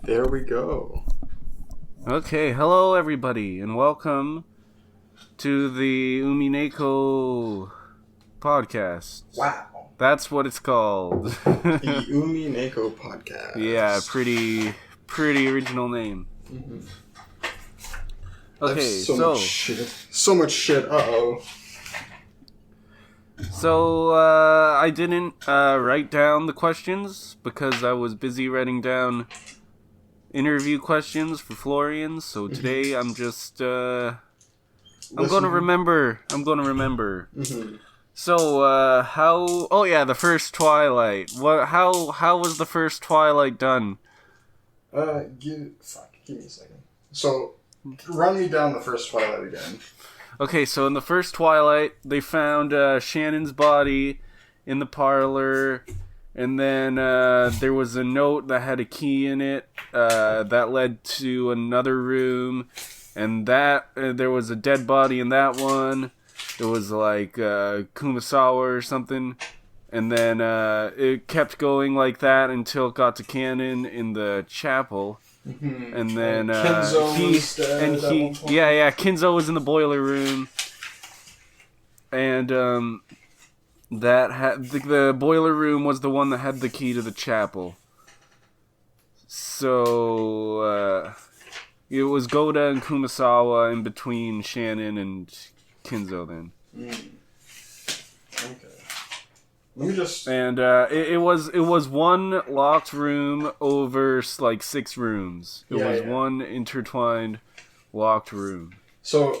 There we go. Okay, hello everybody, and welcome to the Umineko Podcast. Wow. That's what it's called. The Umineko Podcast. Yeah, pretty original name. Mm-hmm. Okay, so much shit. Uh-oh. So, I didn't write down the questions because I was busy writing down interview questions for Florian, so today I'm just, I'm gonna remember. Mm-hmm. So, the first Twilight. How was the first Twilight done? Give me a second. So, run me down the first Twilight again. Okay, so in the first Twilight, they found Shannon's body in the parlor, and then there was a note that had a key in it that led to another room, and that there was a dead body in that one. It was like Kumasawa or something, and then it kept going like that until it got to Cannon in the chapel. Mm-hmm. And then Kinzo was in the boiler room, and that had the boiler room was the one that had the key to the chapel. So it was Goda and Kumasawa in between Shannon and Kinzo then. Okay. Let me just... And it was one locked room over like 6 rooms. It was one intertwined locked room. So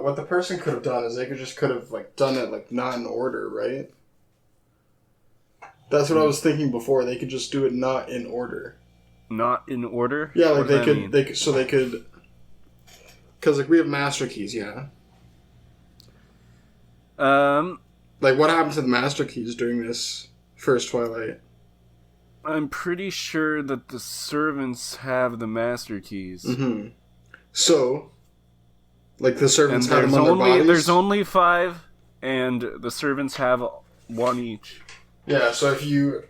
what the person could have done is they could have like done it like not in order, right? That's what I was thinking before. They could just do it not in order. Not in order? Yeah, like they could, because like we have master keys, yeah. Like, what happened to the master keys during this first Twilight? I'm pretty sure that the servants have the master keys. Mm-hmm. So, like, the servants have them on their bodies? There's only 5, and the servants have 1 each. Yeah, so if you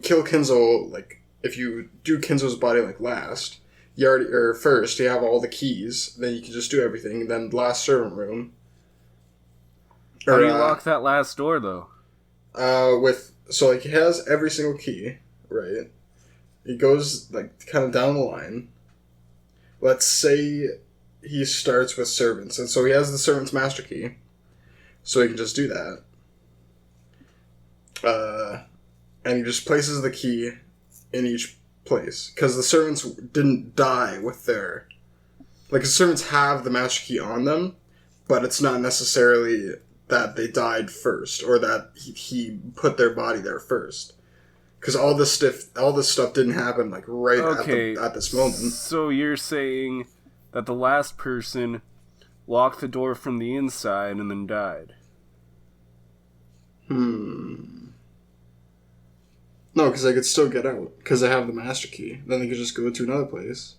kill Kinzo, like, if you do Kinzo's body, like, last, first, you have all the keys, then you can just do everything, then last servant room. How do you lock that last door, though? So, like, he has every single key, right? He goes, like, kind of down the line. Let's say he starts with servants, and so he has the servant's master key. So he can just do that. And he just places the key in each place. Because the servants didn't die with their... Like, the servants have the master key on them, but it's not necessarily... that they died first, or that he put their body there first, because all this stuff didn't happen like at this moment. So you're saying that the last person locked the door from the inside and then died? No, because they could still get out because they have the master key. Then they could just go to another place.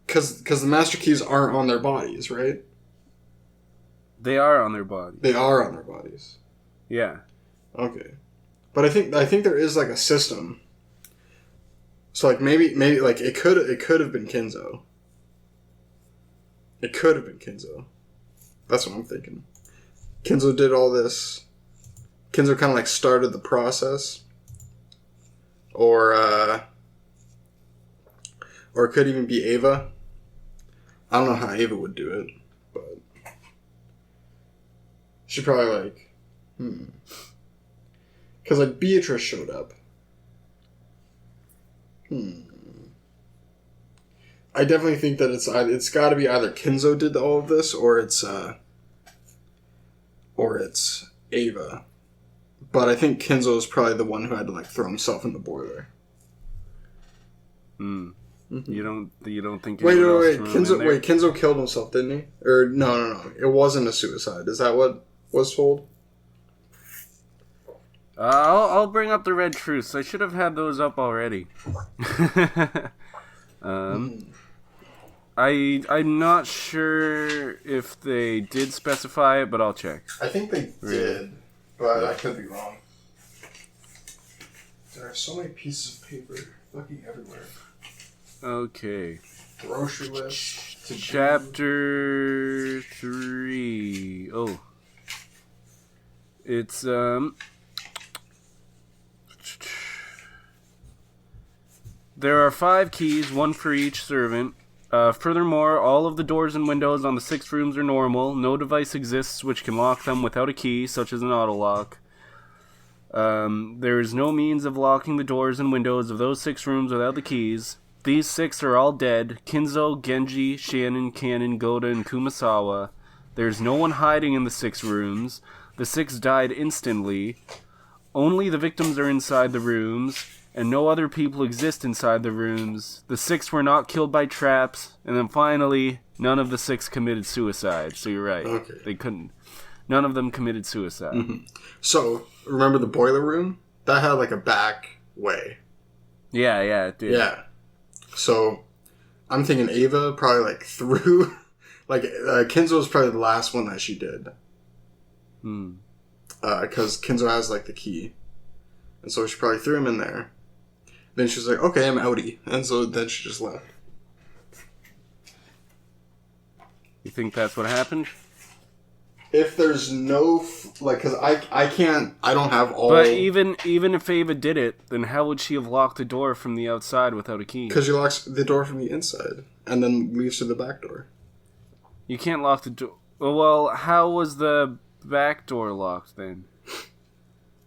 Because the master keys aren't on their bodies, right? They are on their bodies. They are on their bodies. Yeah. Okay. But I think there is like a system. So like maybe like it could have been Kinzo. It could have been Kinzo. That's what I'm thinking. Kinzo did all this. Kinzo kind of like started the process. Or it could even be Ava. I don't know how Ava would do it, but she probably like, because like Beatrice showed up. I definitely think that it's got to be either Kinzo did all of this, or it's Ava. But I think Kinzo is probably the one who had to like throw himself in the boiler. Mm-hmm. You don't think? Wait. Kinzo killed himself, didn't he? Or no. It wasn't a suicide. Is that what was told? I'll bring up the red truths. I should have had those up already. I'm not sure if they did specify it, but I'll check. I think they did, but I could be wrong. There are so many pieces of paper fucking everywhere. Okay. Grocery list. Chapter 3. Oh. It's, there are 5 keys, one for each servant. Furthermore, all of the doors and windows on the 6 rooms are normal. No device exists which can lock them without a key, such as an auto lock. There is no means of locking the doors and windows of those 6 rooms without the keys. These 6 are all dead. Kinzo, Genji, Shannon, Kanon, Goda, and Kumasawa. There's no one hiding in the 6 rooms. The 6 died instantly. Only the victims are inside the rooms, and no other people exist inside the rooms. The 6 were not killed by traps, and then finally, none of the 6 committed suicide. So you're right. Okay. They couldn't. None of them committed suicide. Mm-hmm. So, remember the boiler room? That had like a back way. Yeah, it did. Yeah. So, I'm thinking Ava probably like threw... like, Kinzo was probably the last one that she did. Because Kinzo has like the key. And so she probably threw him in there. Then she was like, okay, I'm outie. And so then she just left. You think that's what happened? If there's no... because I don't have all... But even if Ava did it, then how would she have locked the door from the outside without a key? Because she locks the door from the inside. And then leaves through the back door. You can't lock the door... Well, how was the back door locked then?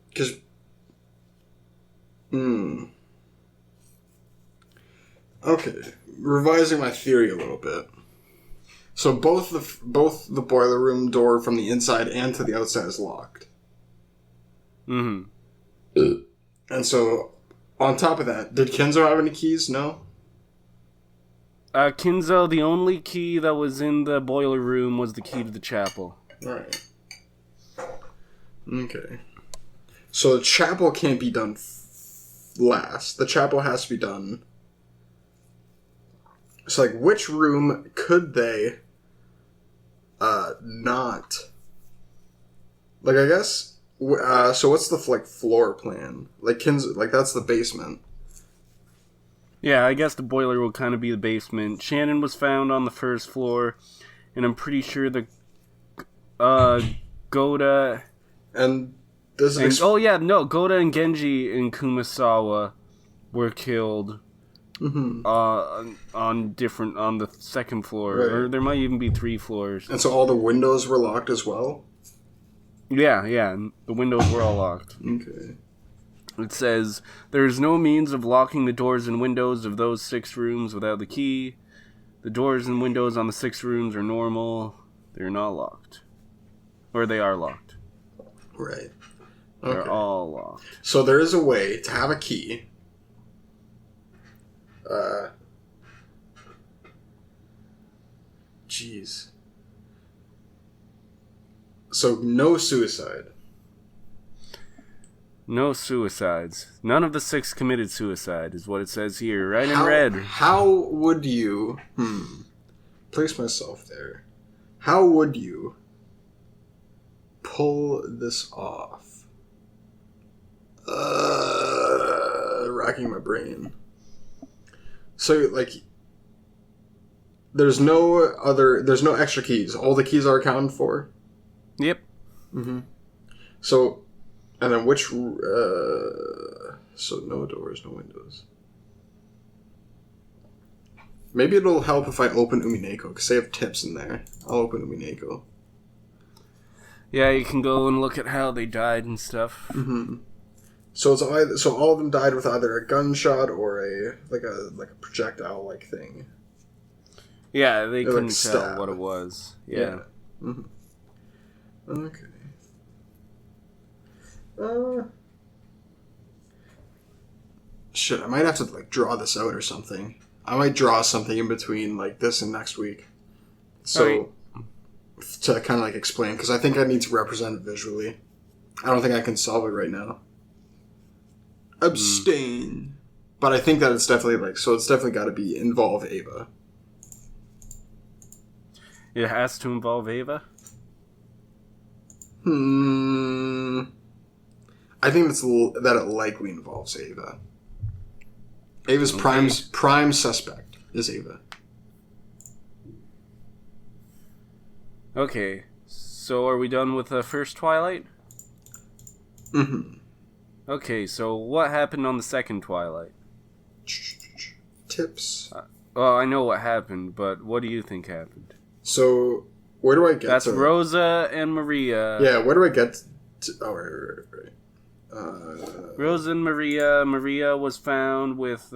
Because... Okay. Revising my theory a little bit. So both the boiler room door from the inside and to the outside is locked. Mm-hmm. And so, on top of that, did Kenzo have any keys? No? Kinzo, the only key that was in the boiler room was the key to the chapel. Alright. Okay. So the chapel can't be done last. The chapel has to be done... So, like, which room could they... not... Like, I guess... so what's the, like, floor plan? Like, that's the basement. Yeah, I guess the boiler will kind of be the basement. Shannon was found on the first floor, and I'm pretty sure the... Goda... And... Goda and Genji and Kumasawa were killed... Mm-hmm. On the second floor, right. Or there might even be 3 floors. And so all the windows were locked as well? Yeah, the windows were all locked. Okay. It says, there is no means of locking the doors and windows of those 6 rooms without the key. The doors and windows on the 6 rooms are normal. They're not locked. Or they are locked. Right. Okay. They're all locked. So there is a way to have a key... Jeez. So, no suicide. No suicides. None of the 6 committed suicide, is what it says here, right in red. How would you... Place myself there. How would you pull this off? Racking my brain. So, like, there's no extra keys. All the keys are accounted for? Yep. Mm-hmm. So, and then which, so no doors, no windows. Maybe it'll help if I open Umineko, because they have tips in there. I'll open Umineko. Yeah, you can go and look at how they died and stuff. Mm-hmm. So all of them died with either a gunshot or a projectile like thing. Yeah, they couldn't tell stab. what it was. Yeah. Mm-hmm. Okay. Shit, I might have to like draw this out or something. I might draw something in between like this and next week. So to kind of like explain, because I think I need to represent it visually. I don't think I can solve it right now. Abstain. But I think that it's definitely it's definitely got to involve Ava. It has to involve Ava? I I think that it likely involves Ava. Ava's prime suspect is Ava. Okay, so are we done with the first Twilight? Mm-hmm. Okay, so what happened on the second Twilight? Tips. Well, I know what happened, but what do you think happened? So, where do I get That's to... Rosa and Maria. Yeah, where do I get to... Oh, right. Rosa and Maria. Maria was found with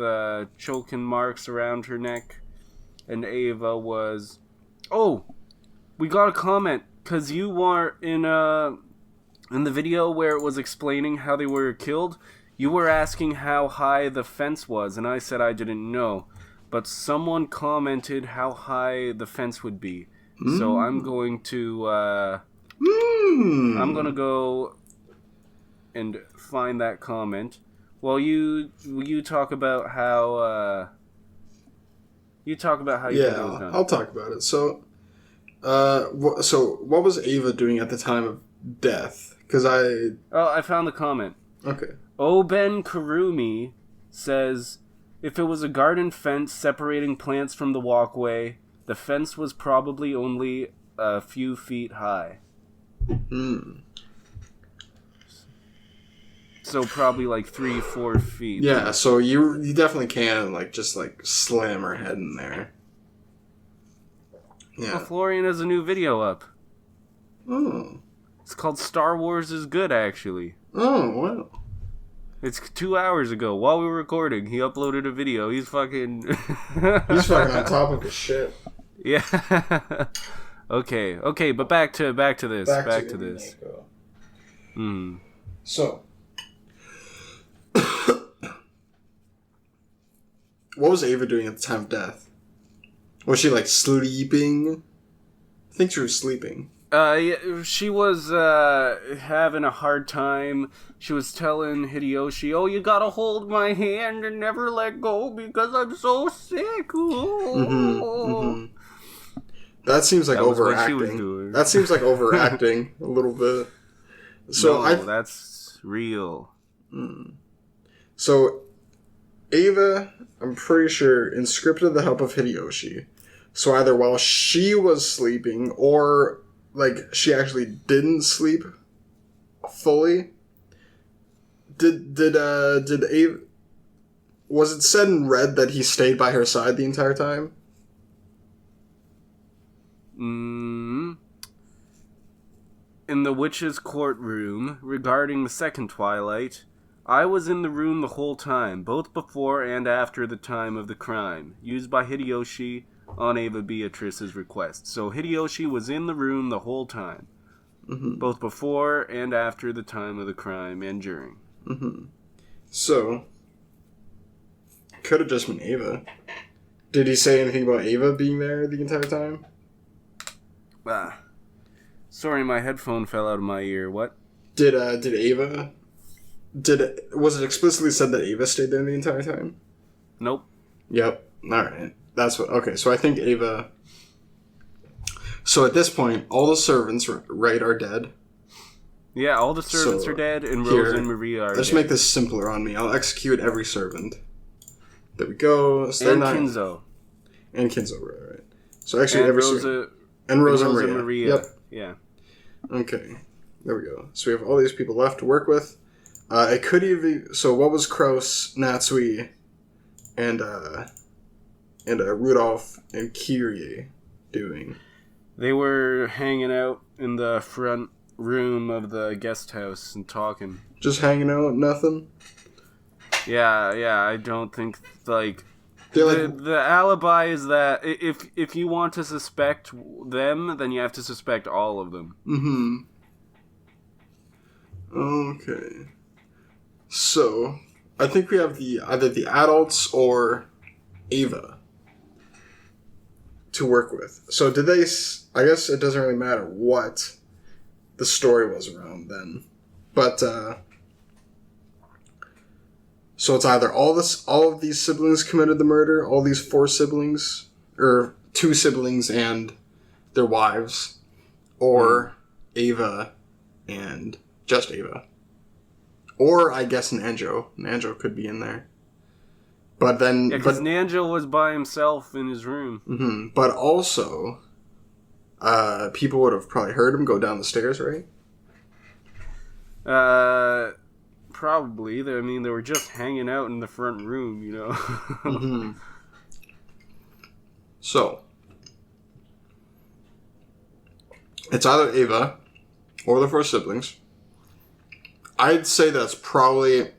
choking marks around her neck. And Ava was... Oh! We got a comment, because you were in the video where it was explaining how they were killed, you were asking how high the fence was, and I said I didn't know. But someone commented how high the fence would be. So I'm going to... I'm going to go and find that comment. Well, you talk about how... you talk about how you think it was done. I'll talk about it. So what was Ava doing at the time of death? Because I found the comment. Okay. Oben Karumi says, if it was a garden fence separating plants from the walkway, the fence was probably only a few feet high. So probably like 3-4 feet. Yeah, so you definitely can just slam her head in there. Yeah. Well, Florian has a new video up. Oh. It's called Star Wars is Good, actually. Oh, wow. It's 2 hours ago. While we were recording, he uploaded a video. He's fucking... He's fucking on top of his shit. Yeah. Okay, but back to this. Back to this. So, what was Ava doing at the time of death? Was she sleeping? I think she was sleeping. Yeah, she was having a hard time. She was telling Hideyoshi, "Oh, you gotta hold my hand and never let go because I'm so sick." That seems like overacting. That seems like overacting a little bit. So no, that's real. So Ava, I'm pretty sure, inscripted the help of Hideyoshi. So either while she was sleeping or she actually didn't sleep fully. Did Ava... Was it said in red that he stayed by her side the entire time? In the witch's courtroom, regarding the second Twilight, I was in the room the whole time, both before and after the time of the crime, used by Hideyoshi on Ava Beatrice's request. So Hideyoshi was in the room the whole time, both before and after the time of the crime and during. So, could have just been Ava. Did he say anything about Ava being there the entire time? Sorry, my headphone fell out of my ear. What? Did Ava... Was it explicitly said that Ava stayed there the entire time? Nope. Yep. Alright. That's what... Okay, so I think Ava... So at this point, all the servants, right, are dead. Yeah, all the servants are dead, and Rosa and Maria are Let's dead. make this simpler on me. I'll execute every servant. There we go. So and Kinzo. And Kinzo, right. So execute every servant. And Rosa and Maria. Yep. Yeah. Okay. There we go. So we have all these people left to work with. It could even... So what was Kraus, Natsui, and Rudolph and Kyrie doing? They were hanging out in the front room of the guest house and talking. Just hanging out, nothing? Yeah, I don't think, the alibi is that if you want to suspect them, then you have to suspect all of them. Okay. So, I think we have either the adults or Ava to work with. So did they... I guess it doesn't really matter what the story was around then. But, so it's either all of these siblings committed the murder, all these 4 siblings, or 2 siblings and their wives, or Ava and just Ava. Or, I guess, Nanjo. Nanjo could be in there. But then... Yeah, because Nanjo was by himself in his room. Mm-hmm. But also, people would have probably heard him go down the stairs, right? Probably. I mean, they were just hanging out in the front room, you know? Mm-hmm. So, it's either Ava or the four siblings. I'd say that's probably,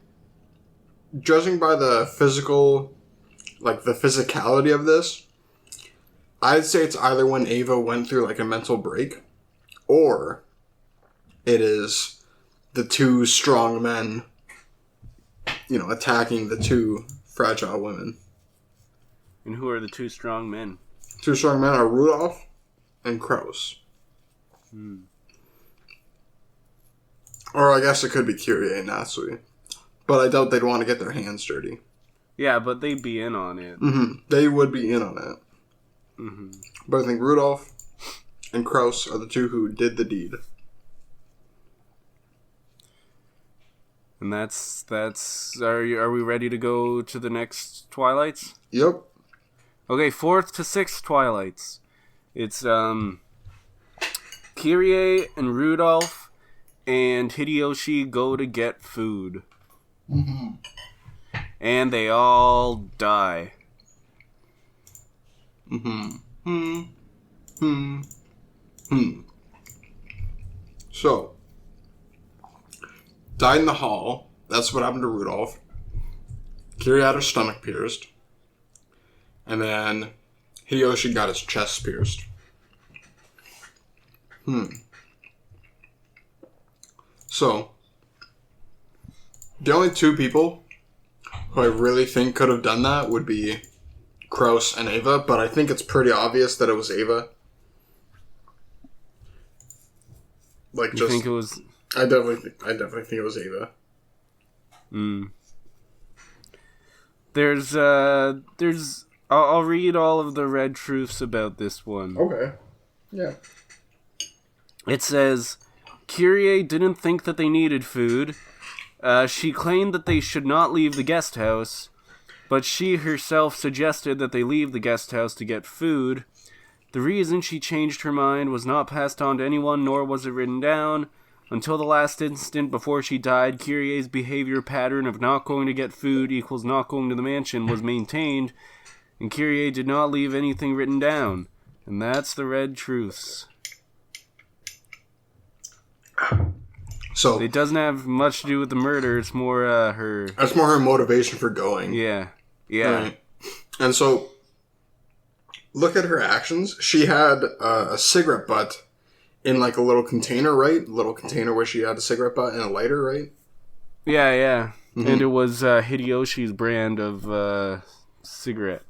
judging by the physical, like the physicality of this, I'd say it's either when Ava went through like a mental break, or it is the two strong men, attacking the two fragile women. And who are the two strong men? Two strong men are Rudolph and Kraus. Or I guess it could be Kyrie and Natsui. But I doubt they'd want to get their hands dirty. Yeah, but they'd be in on it. Mm-hmm. They would be in on it. Mm-hmm. But I think Rudolph and Kraus are the two who did the deed. And that's are we ready to go to the next Twilights? Yep. Okay, 4th to 6th Twilights. It's Kyrie and Rudolph and Hideyoshi go to get food. Mm-hmm. And they all die. Mm-hmm. So, died in the hall. That's what happened to Rudolph. Kyrie had her stomach pierced. And then Hideyoshi got his chest pierced. So, the only two people who I really think could have done that would be Kraus and Ava, but I think it's pretty obvious that it was Ava. Like, You think it was? I definitely think it was Ava. There's. I'll read all of the red truths about this one. Okay. Yeah. It says, Kyrie didn't think that they needed food. She claimed that they should not leave the guest house, but she herself suggested that they leave the guest house to get food. The reason she changed her mind was not passed on to anyone, nor was it written down. Until the last instant before she died, Kyrie's behavior pattern of not going to get food equals not going to the mansion was maintained, and Kyrie did not leave anything written down. And that's the red truths. So it doesn't have much to do with the murder. It's more her. That's more her motivation for going. Yeah. Right. And so, look at her actions. She had a cigarette butt in like a little container, right? A little container where she had a cigarette butt and a lighter, right? Yeah. Mm-hmm. And it was Hideyoshi's brand of cigarette.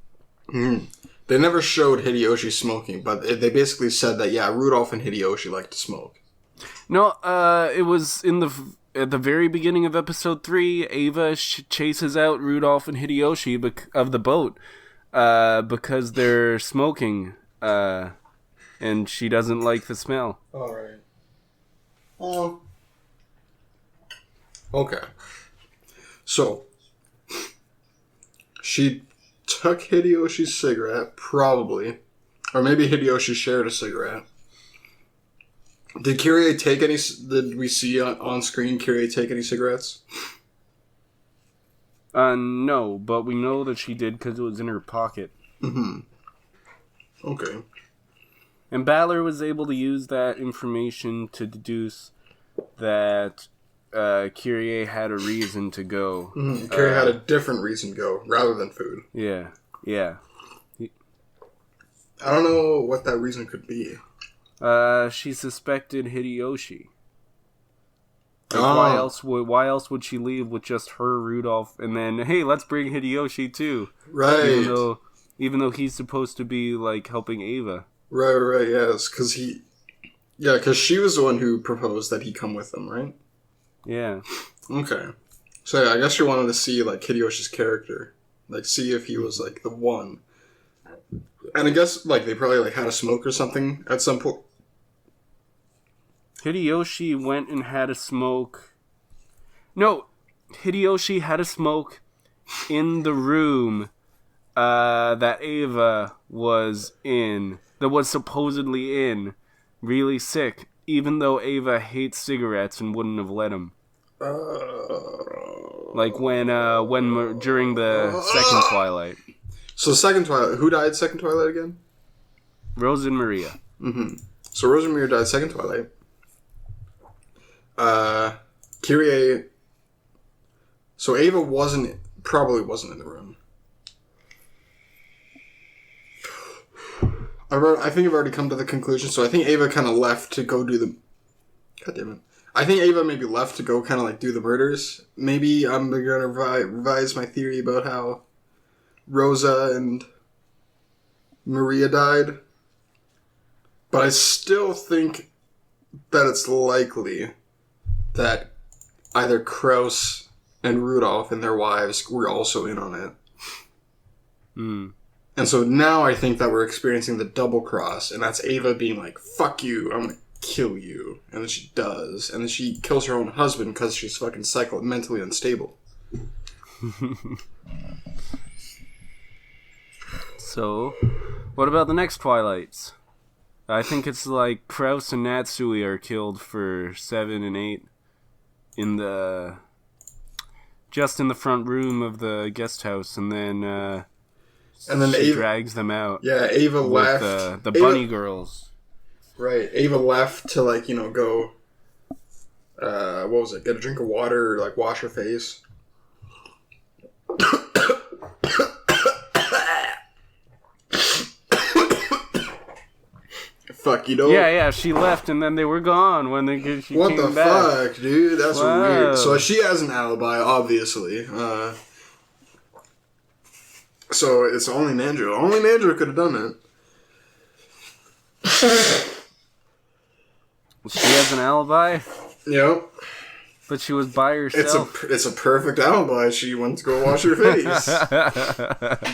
Mm-hmm. They never showed Hideyoshi smoking, but they basically said that Rudolph and Hideyoshi like to smoke. No, it was at the very beginning of episode 3. Ava chases out Rudolph and Hideyoshi of the boat because they're smoking, and she doesn't like the smell. All right. Oh. Okay. So she took Hideyoshi's cigarette, probably, or maybe Hideyoshi shared a cigarette. Did Kyrie take any? Did we see on screen Kyrie take any cigarettes? No, but we know that she did because it was in her pocket. Mm-hmm. Okay. And Balor was able to use that information to deduce that Kyrie had a reason to go. Mm-hmm. Kyrie had a different reason to go, rather than food. Yeah. I don't know what that reason could be. She suspected Hideyoshi. Like, why else would she leave with just her, Rudolph, and then, hey, let's bring Hideyoshi too. Right. Even though he's supposed to be, like, helping Ava. Right, yes, because she was the one who proposed that he come with them, right? Yeah. Okay. So, I guess she wanted to see, like, Hideyoshi's character. Like, see if he was, like, the one. And I guess, like, they probably, like, had a smoke or something at some point. Hideyoshi went and had a smoke. No, Hideyoshi had a smoke in the room that Ava was in, that was supposedly in, really sick, even though Ava hates cigarettes and wouldn't have let him. Like when during the second Twilight. So second Twilight, who died second Twilight again? Rose and Maria. Mm-hmm. So Rose and Maria died second Twilight. Kyrie. So Ava probably wasn't in the room. I think I've already come to the conclusion. So I think Ava kind of left to go do the. God damn it! I think Ava maybe left to go kind of like do the murders. Maybe I'm gonna revise my theory about how Rosa and Maria died. But I still think that it's likely that either Kraus and Rudolph and their wives were also in on it. Hmm. And so now I think that we're experiencing the double cross, and that's Ava being like, fuck you, I'm gonna kill you. And then she does. And then she kills her own husband because she's fucking mentally unstable. So, what about the next Twilights? I think it's like Kraus and Natsui are killed for 7 and 8 just in the front room of the guest house, and then she Ava drags them out. Yeah, Ava left. The bunny girls. Right, Ava left to go. What was it? Get a drink of water or wash her face. Fuck, Yeah, she left and then they were gone when she what came the back. Fuck, dude? That's Wow. weird. So she has an alibi, obviously. So it's only Nanjo. Only Nanjo could have done it. She has an alibi? Yep. But she was by herself. It's a perfect alibi. She went to go wash her face.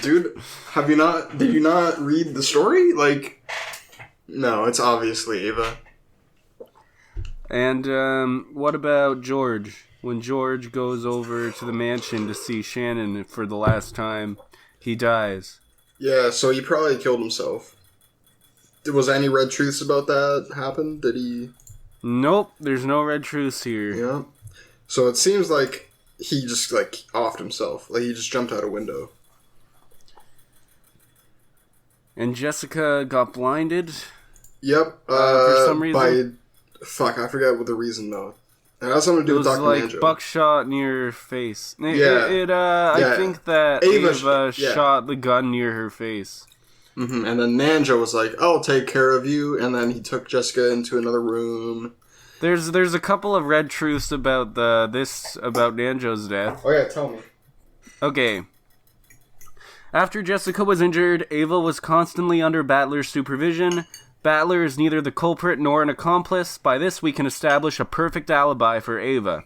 Dude, did you not read the story? No, it's obviously Ava. And what about George? When George goes over to the mansion to see Shannon for the last time, he dies. Yeah, so he probably killed himself. Was any red truths about that happen? Did he... Nope, there's no red truths here. Yeah. So it seems like he just, offed himself. He just jumped out a window. And Jessica got blinded? Yep. For some reason? Fuck, I forget what the reason, though. It has something to do with Dr. Nanjo. It was buckshot near her face. Yeah. I think that Ava shot the gun near her face. Mm-hmm. And then Nanjo was like, I'll take care of you. And then he took Jessica into another room. There's a couple of red truths about about Nanjo's death. Oh yeah, tell me. Okay. After Jessica was injured, Ava was constantly under Battler's supervision. Battler is neither the culprit nor an accomplice. By this, we can establish a perfect alibi for Ava.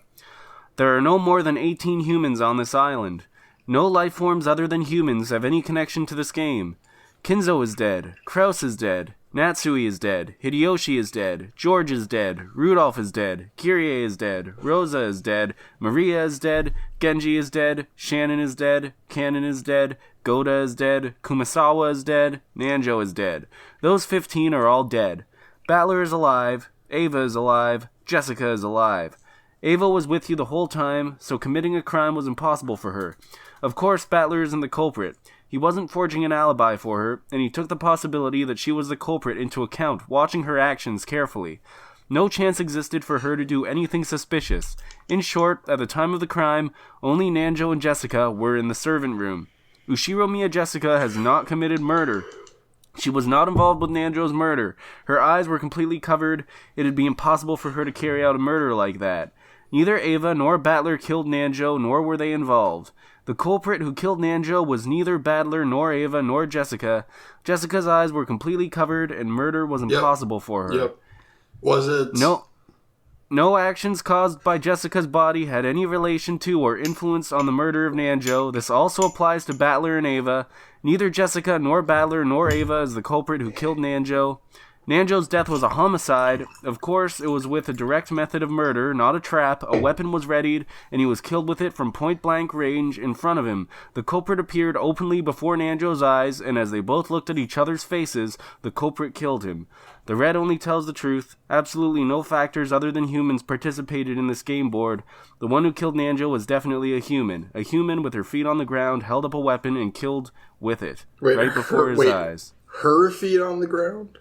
There are no more than 18 humans on this island. No life forms other than humans have any connection to this game. Kinzo is dead. Kraus is dead. Natsui is dead. Hideyoshi is dead. George is dead. Rudolph is dead. Kyrie is dead. Rosa is dead. Maria is dead. Genji is dead. Shannon is dead. Kanon is dead. Goda is dead. Kumasawa is dead. Nanjo is dead. Those 15 are all dead. Battler is alive. Ava is alive. Jessica is alive. Ava was with you the whole time, so committing a crime was impossible for her. Of course, Battler isn't the culprit. He wasn't forging an alibi for her, and he took the possibility that she was the culprit into account, watching her actions carefully. No chance existed for her to do anything suspicious. In short, at the time of the crime, only Nanjo and Jessica were in the servant room. Ushiro Miya Jessica has not committed murder. She was not involved with Nanjo's murder. Her eyes were completely covered. It'd be impossible for her to carry out a murder like that. Neither Ava nor Battler killed Nanjo, nor were they involved. The culprit who killed Nanjo was neither Battler nor Ava nor Jessica. Jessica's eyes were completely covered, and murder was impossible for her. Yep. Was it... No actions caused by Jessica's body had any relation to or influence on the murder of Nanjo. This also applies to Battler and Ava. Neither Jessica nor Battler nor Ava is the culprit who killed Nanjo. Nanjo's death was a homicide. Of course, it was with a direct method of murder, not a trap. A weapon was readied, and he was killed with it from point-blank range in front of him. The culprit appeared openly before Nanjo's eyes, and as they both looked at each other's faces, the culprit killed him. The red only tells the truth. Absolutely no factors other than humans participated in this game board. The one who killed Nanjo was definitely a human. A human with her feet on the ground, held up a weapon, and killed with it. Right before his eyes. Her feet on the ground?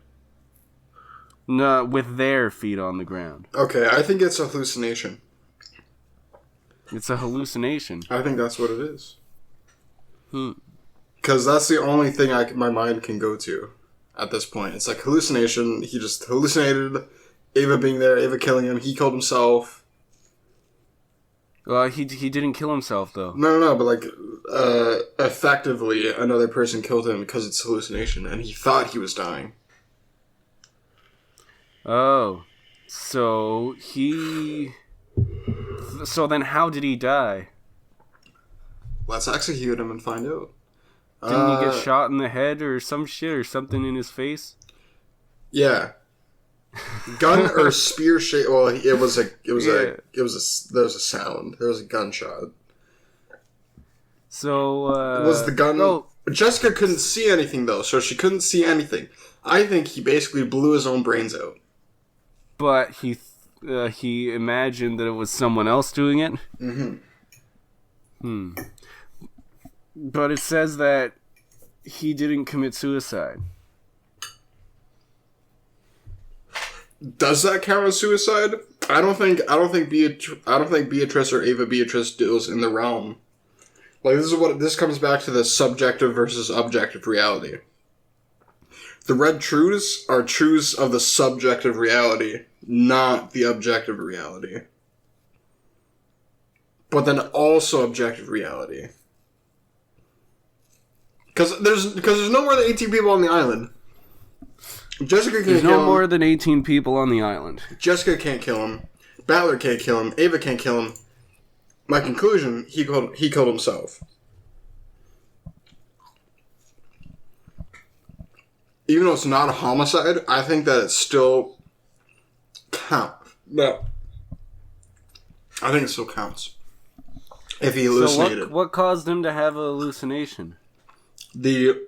No, with their feet on the ground. Okay, I think it's a hallucination. It's a hallucination. I think that's what it is. Because that's the only thing my mind can go to at this point. It's like hallucination. He just hallucinated Ava being there, Ava killing him. He killed himself. He didn't kill himself, though. No, but like, effectively, another person killed him because it's hallucination, and he thought he was dying. Oh, so then how did he die? Let's execute him and find out. Didn't he get shot in the head or some shit or something in his face? Yeah. Gun or spear shape. Well, there was a sound. There was a gunshot. So, was the gun... Oh. Jessica couldn't see anything, though, so she couldn't see anything. I think he basically blew his own brains out. But he imagined that it was someone else doing it? But it says that he didn't commit suicide. Does that count as suicide? I don't think Beatrice or Ava Beatrice deals in the realm. Like, this comes back to the subjective versus objective reality. The red truths are truths of the subjective reality, not the objective reality. But then also objective reality. Because there's no more than 18 people on the island. Jessica can't kill him. There's no more than 18 people on the island. Jessica can't kill him. Battler can't kill him. Ava can't kill him. My conclusion, he killed himself. Even though it's not a homicide, I think that it still counts. No. I think it still counts. If he hallucinated. So what caused him to have a hallucination? The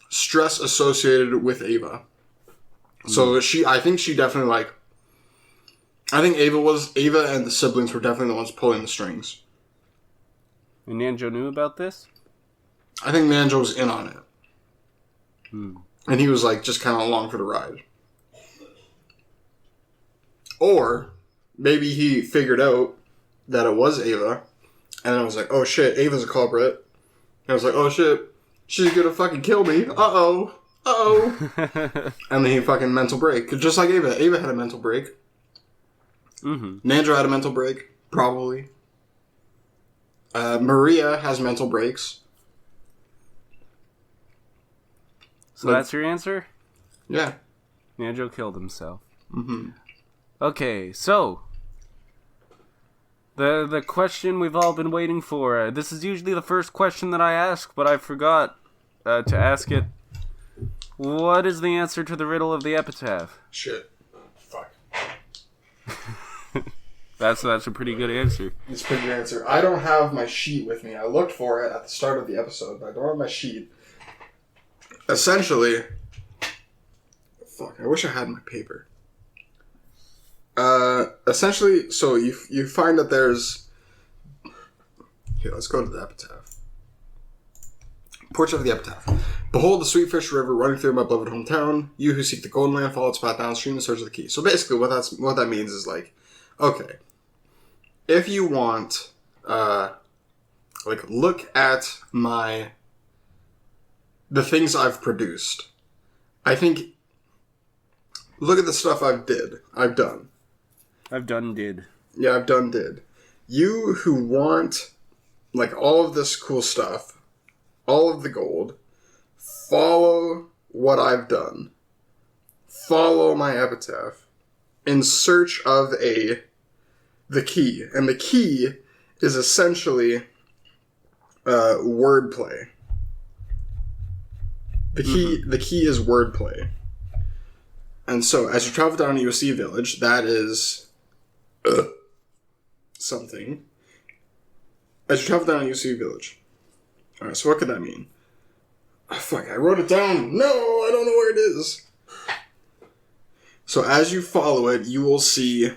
stress associated with Ava. So I think Ava and the siblings were definitely the ones pulling the strings. And Nanjo knew about this? I think Nanjo was in on it. And he was like just kind of along for the ride. Or maybe he figured out that it was Ava, and then I was like, oh shit, Ava's a culprit. And I was like, oh shit, she's gonna fucking kill me. Uh-oh. And then he fucking mental break. Just like Ava. Ava had a mental break. Nanjo had a mental break. Probably. Maria has mental breaks. So that's your answer? Yeah. Nanjo killed himself. Okay, so the question we've all been waiting for. This is usually the first question that I ask, but I forgot to ask it. What is the answer to the riddle of the epitaph? Shit. Fuck. That's a pretty good answer. It's a pretty good answer. I don't have my sheet with me. I looked for it at the start of the episode, but I don't have my sheet. Essentially... Fuck, I wish I had my paper. Essentially, so you find that there's... Here, let's go to the epitaph. Portrait of the epitaph. Behold the sweet fish river running through my beloved hometown. You who seek the golden land, follow its path downstream in search of the key. So basically, what that means is like, okay, if you want, look at the things I've produced. I think, look at the stuff I've done. Did. Yeah, I've did. You who want, like, all of this cool stuff, all of the gold, follow what I've done. Follow my epitaph in search of the key. And the key is essentially wordplay. The key is wordplay. And so, as you travel down, you'll see a village. That is something. As you travel down, you see a village. Alright, so what could that mean? Oh, fuck, I wrote it down. No, I don't know where it is. So as you follow it, you will see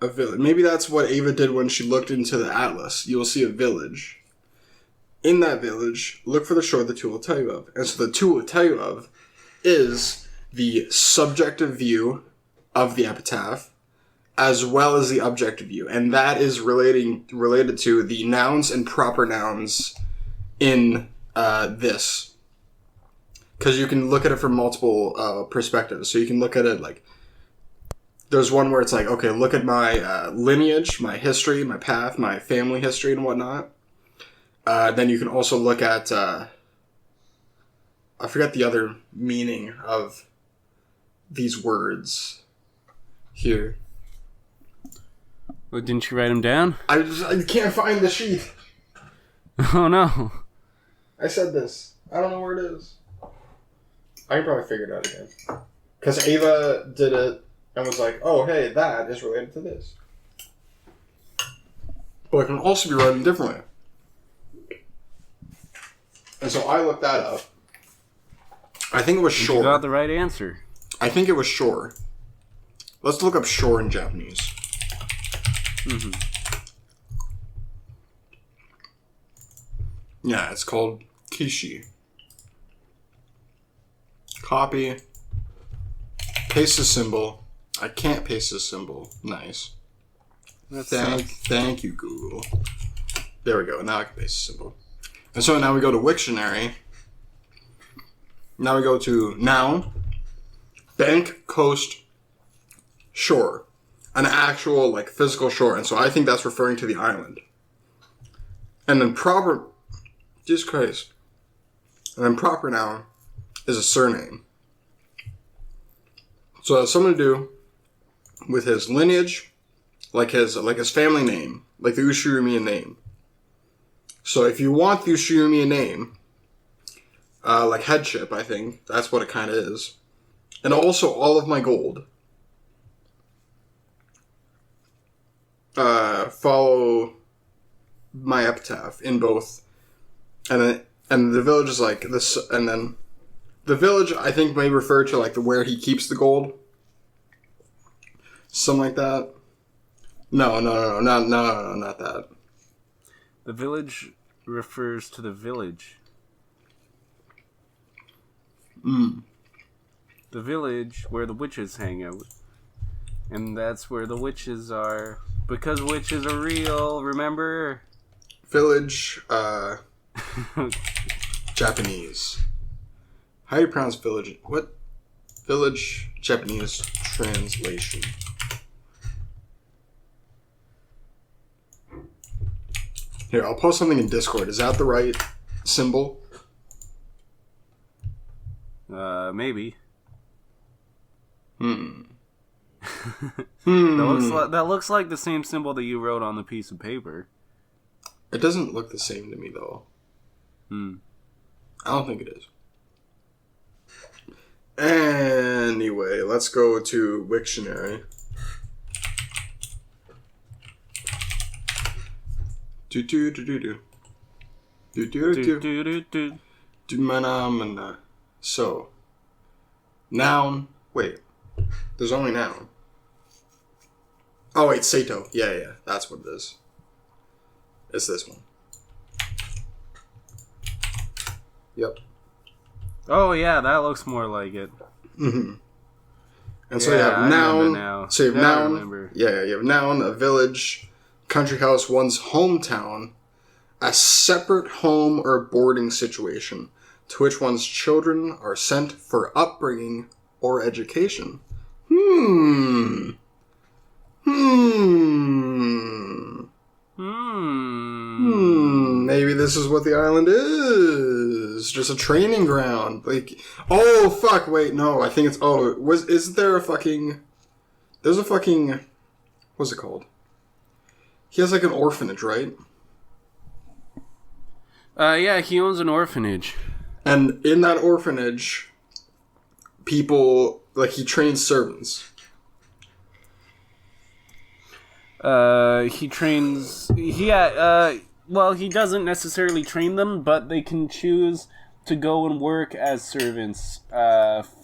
a village. Maybe that's what Ava did when she looked into the atlas. You will see a village. In that village, look for the shore the two will tell you of. And so the two will tell you of is the subjective view of the epitaph as well as the objective view. And that is related to the nouns and proper nouns in this. Because you can look at it from multiple perspectives. So you can look at it like, there's one where it's like, okay, look at my lineage, my history, my path, my family history and whatnot. Then you can also look at, I forget the other meaning of these words here. Well, didn't you write them down? I can't find the sheet. Oh no. I said this. I don't know where it is. I can probably figure it out again. Because Ava did it and was like, oh, hey, that is related to this. But it can also be written differently. And so I looked that up. I think it was shore. You got the right answer. I think it was shore. Let's look up shore in Japanese. Mm-hmm. Yeah, it's called kishi. Copy. Paste the symbol. I can't paste the symbol. Nice. Thank you, Google. There we go. Now I can paste the symbol. And so now we go to Wiktionary. Now we go to noun, bank, coast, shore. An actual, like, physical shore. And so I think that's referring to the island. And then proper... Jesus Christ. And then proper noun is a surname. So it has something to do with his lineage, like his family name, like the Ushirumiya name. So if you want the Ushirumiya name, like headship, I think, that's what it kind of is. And also all of my gold. Follow my epitaph in both. And the village is like this, and then the village I think may refer to like where he keeps the gold. Something like that. No, not that. The village refers to the village. The village where the witches hang out. And that's where the witches are. Because witches are real, remember? Village, Japanese. How do you pronounce village? What? Village Japanese translation. Here, I'll post something in Discord. Is that the right symbol? Maybe. That looks like the same symbol that you wrote on the piece of paper. It doesn't look the same to me, though. I don't think it is. Anyway, let's go to Wiktionary. So, noun. Wait, there's only noun. Oh wait, Sato. Yeah, that's what it is. It's this one. Yep. Oh yeah, that looks more like it. Mm-hmm. And so you have noun. Now. So you have noun. Yeah, you have noun, a village, country house, one's hometown, a separate home or boarding situation to which one's children are sent for upbringing or education. Maybe this is what the island is. Just a training ground. Like, oh fuck, wait, no, I think it's, isn't there a fucking, there's a fucking, what's it called? He has like an orphanage, right? Yeah, he owns an orphanage. And in that orphanage, people, like he trains servants. He trains. Well, he doesn't necessarily train them, but they can choose to go and work as servants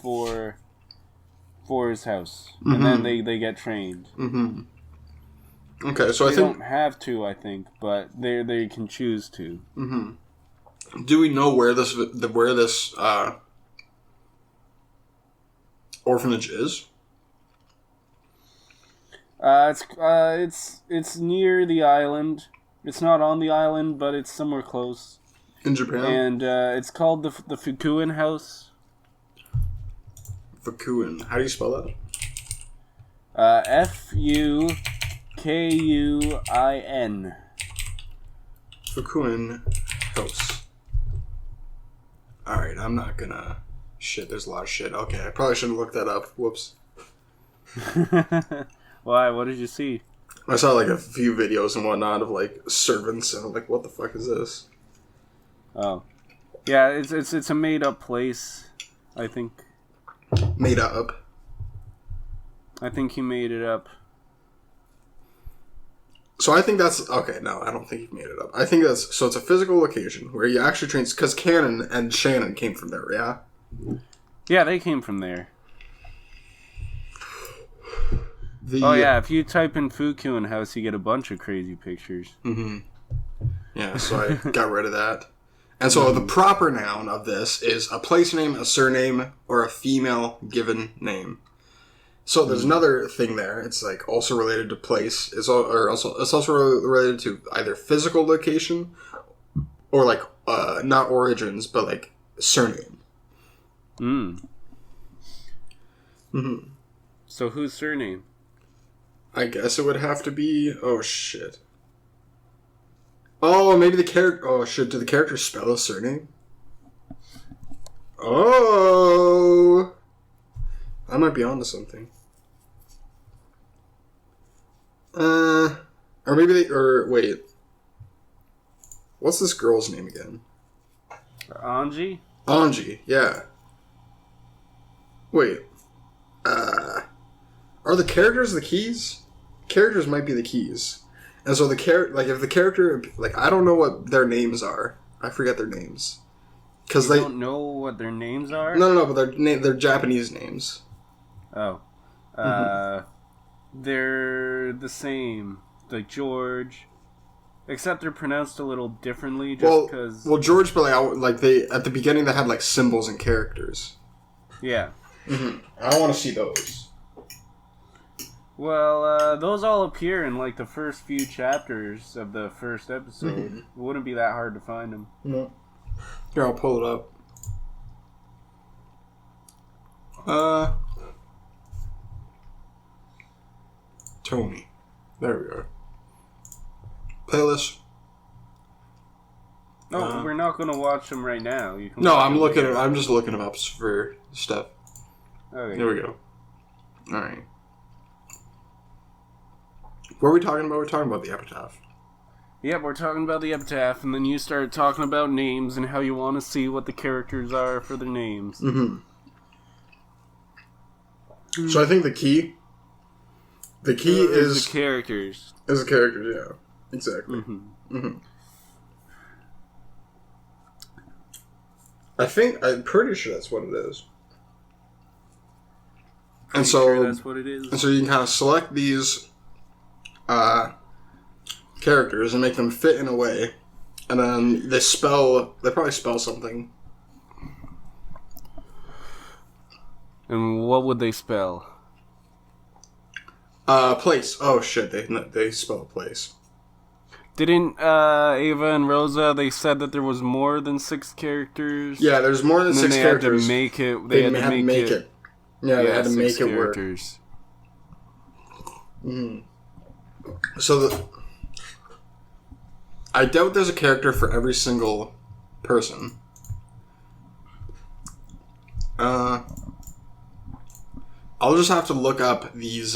for his house, and then they get trained. Mm-hmm. Okay, so they I think don't have to, I think, but they can choose to. Mm-hmm. Do we know where this orphanage is? It's near the island. It's not on the island, but it's somewhere close. In Japan? And it's called the Fukuen House. Fukuen. How do you spell that? Fukuin. Fukuen House. Alright, I'm not gonna... Shit, there's a lot of shit. Okay, I probably shouldn't look that up. Whoops. Why? What did you see? I saw like a few videos and whatnot of like servants, and I'm like, what the fuck is this? Oh, yeah, it's a made up place, I think. Made up. I think he made it up. So I think that's okay. No, I don't think he made it up. I think that's so. It's a physical location where he actually trains because Cannon and Shannon came from there. Yeah. Yeah, they came from there. Yeah, if you type in Fukuen House, you get a bunch of crazy pictures. Mm-hmm. Yeah, so I got rid of that. And so the proper noun of this is a place name, a surname, or a female given name. So there's another thing there. It's like also related to place. It's also related to either physical location or like not origins, but like surname. Mm-hmm. So whose surname? I guess it would have to be... Oh, shit. Oh, maybe the character... Oh, shit. Did the character spell a surname? Oh! I might be onto something. Or maybe they... Or, wait. What's this girl's name again? Anji? Anji, yeah. Wait. Are the characters the keys? Characters might be the keys. And so if the character, like, I don't know what their names are. I forget their names. Because they don't know what their names are? No, but they're Japanese names. Oh. They're the same. Like George. Except they're pronounced a little differently just because... Well, George, but like they, at the beginning they had like symbols and characters. Yeah. Mm-hmm. I want to see those. Well, those all appear in like the first few chapters of the first episode. Mm-hmm. It wouldn't be that hard to find them. No. Here, I'll pull it up. Tony. There we go. Playlist. No, we're not going to watch them right now. You can I'm just looking them up for stuff. Okay. There we go. All right. What are we talking about? We're talking about the epitaph. Yep, we're talking about the epitaph, and then you started talking about names and how you want to see what the characters are for their names. Mm-hmm. So I think the key is the characters. Is the characters, yeah. Exactly. Mm-hmm. Mm-hmm. I'm pretty sure that's what it is. And so sure that's what it is. And so you can kind of select these characters and make them fit in a way, and then they probably spell something. And what would they spell? Place. Oh shit, they spell place. Didn't Ava and Rosa, they said that there was more than 6 characters? Yeah, there's more than 6 characters. They had to make it. Yeah, they had to make it work. Mm. So I doubt there's a character for every single person. I'll just have to look up these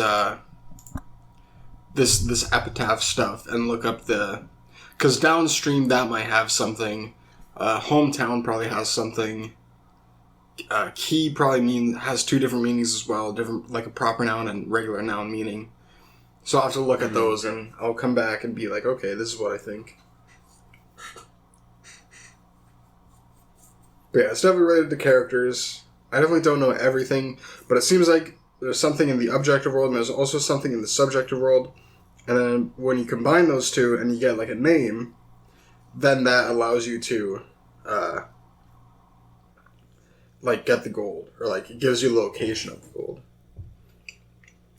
this epitaph stuff and look up because downstream that might have something. Hometown probably has something. key probably has two different meanings as well, different like a proper noun and regular noun meaning. So I'll have to look at those and I'll come back and be like, okay, this is what I think. But yeah, it's definitely related to characters. I definitely don't know everything, but it seems like there's something in the objective world and there's also something in the subjective world. And then when you combine those two and you get like a name, then that allows you to like get the gold, or like it gives you the location of the gold.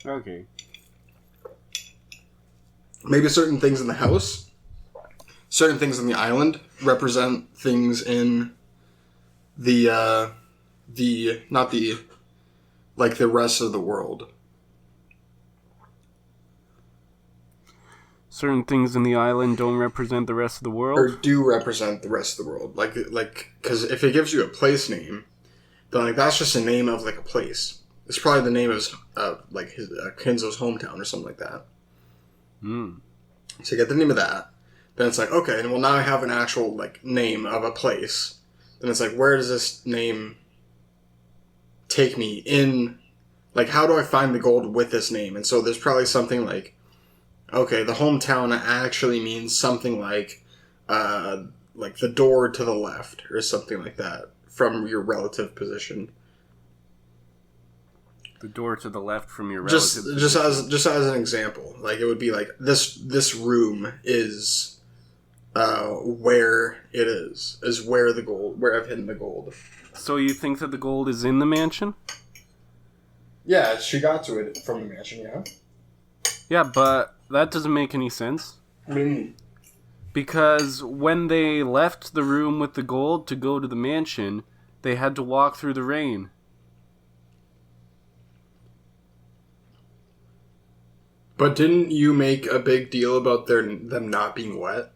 Okay. Maybe certain things in the house, certain things in the island represent things in the not the like the rest of the world. Certain things in the island don't represent the rest of the world? Or do represent the rest of the world. Like, because if it gives you a place name, then, like, that's just a name of, like, a place. It's probably the name of, his, Kenzo's hometown or something like that. So you get the name of that. Then it's like, okay, and well, now I have an actual, like, name of a place. Then it's like, where does this name take me in? Like, how do I find the gold with this name? And so there's probably something like, okay, the hometown actually means something like the door to the left or something like that from your relative position. The door to the left from your relative position. Just as an example, like it would be like this room is where it is where I've hidden the gold. So you think that the gold is in the mansion? Yeah, she got to it from the mansion, yeah. Yeah, but that doesn't make any sense. Because when they left the room with the gold to go to the mansion, they had to walk through the rain. But didn't you make a big deal about them not being wet?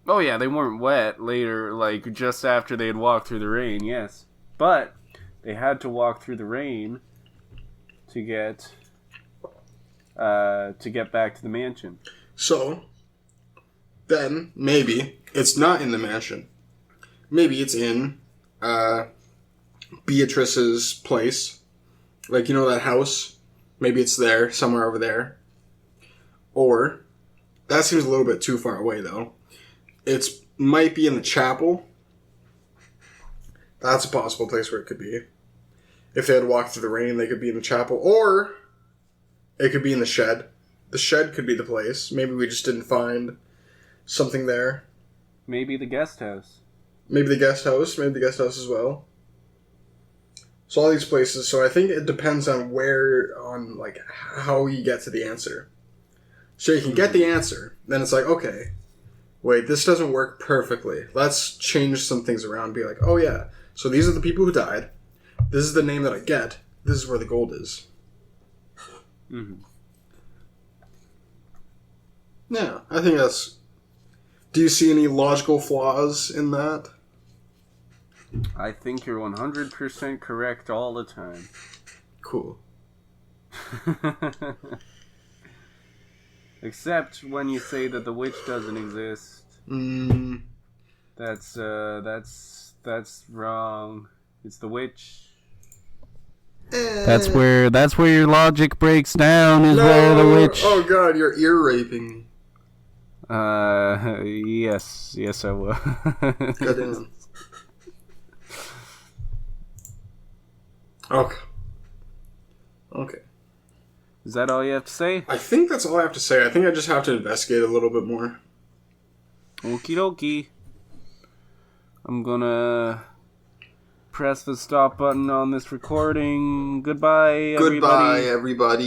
Oh yeah, they weren't wet later, like just after they had walked through the rain, yes. But they had to walk through the rain to get back to the mansion. So, then, maybe, it's not in the mansion. Maybe it's in, Beatrice's place. Like, you know that house? Maybe it's there, somewhere over there. Or, that seems a little bit too far away, though. Might be in the chapel. That's a possible place where it could be. If they had walked through the rain, they could be in the chapel. Or it could be in the shed. The shed could be the place. Maybe we just didn't find something there. Maybe the guest house. Maybe the guest house. Maybe the guest house as well. So all these places. So I think it depends on like, how you get to the answer. So you can get the answer. Then it's like, okay, wait, this doesn't work perfectly. Let's change some things around. Be like, oh yeah, so these are the people who died. This is the name that I get. This is where the gold is. Mm-hmm. Yeah, I think that's... Do you see any logical flaws in that? I think you're 100% correct all the time. Cool. Except when you say that the witch doesn't exist. That's wrong. It's the witch. That's where your logic breaks down. Where the witch. Oh god, you're ear raping me. Yes, I will. Goddamn. Okay. Is that all you have to say? I think that's all I have to say. I think I just have to investigate a little bit more. Okie dokie. I'm gonna press the stop button on this recording. Goodbye, everybody. Goodbye, everybody.